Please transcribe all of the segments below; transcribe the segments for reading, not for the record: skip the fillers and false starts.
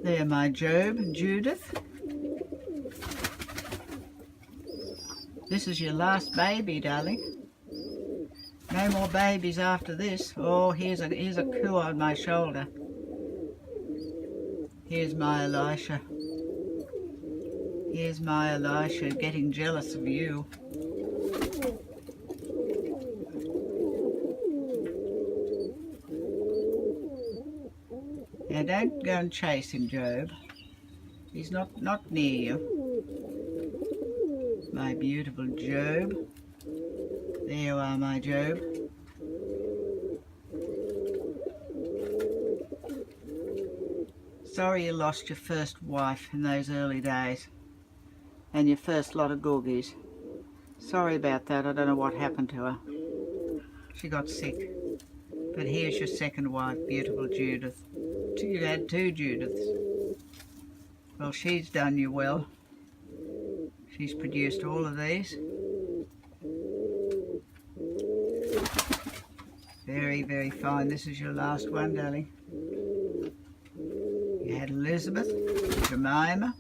There, my Job and Judith. This is your last baby, darling. No more babies after this. Oh, here's a coo on my shoulder. Here's my Elisha. Here's my Elisha getting jealous of you. Now don't go and chase him, Job. He's not near you. My beautiful Job. There you are, my Job. Sorry you lost your first wife in those early days. And your first lot of googies. Sorry about that. I don't know what happened to her. She got sick. But here's your second wife, beautiful Judith. You had two Judiths. Well, she's done you well. She's produced all of these. Very, very fine. This is your last one, darling. You had Elizabeth, Jemima,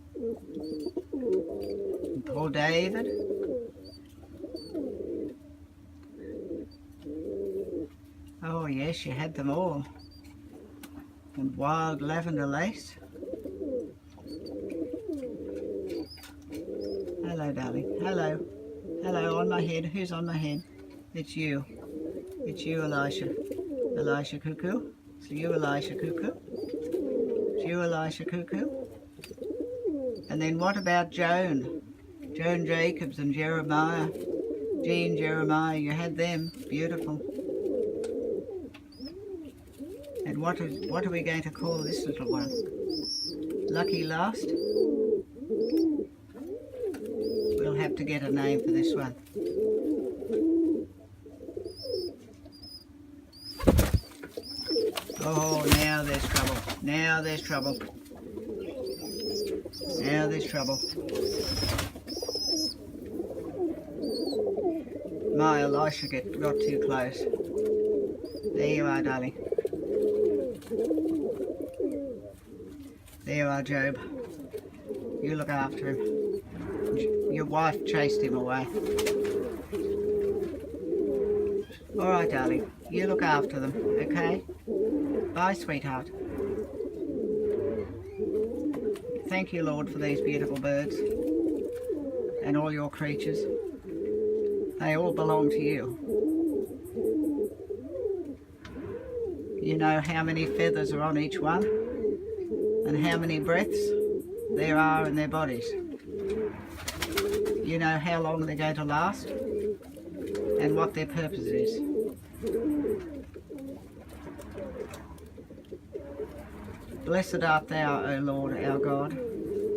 and poor David. Oh yes, you had them all. And wild lavender lace. Hello, darling. Hello. Hello, on my head. Who's on my head? It's you. It's you, Elisha. Elisha Cuckoo. It's you, Elisha Cuckoo. It's you, Elisha Cuckoo. And then what about Joan? Joan Jacobs and Jeremiah. Jean Jeremiah, you had them. Beautiful. And what are we going to call this little one? Lucky Last? We'll have to get a name for this one. Oh, now there's trouble. Now there's trouble. Now there's trouble. My Elisha got too close. There you are, darling. There you are, Job. You look after him. Your wife chased him away. All right, darling. You look after them, okay? Bye, sweetheart. Thank you, Lord, for these beautiful birds and all your creatures. They all belong to you. You know how many feathers are on each one and how many breaths there are in their bodies. You know how long they're going to last and what their purpose is. Blessed art thou, O Lord, our God,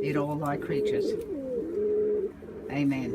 in all thy creatures. Amen.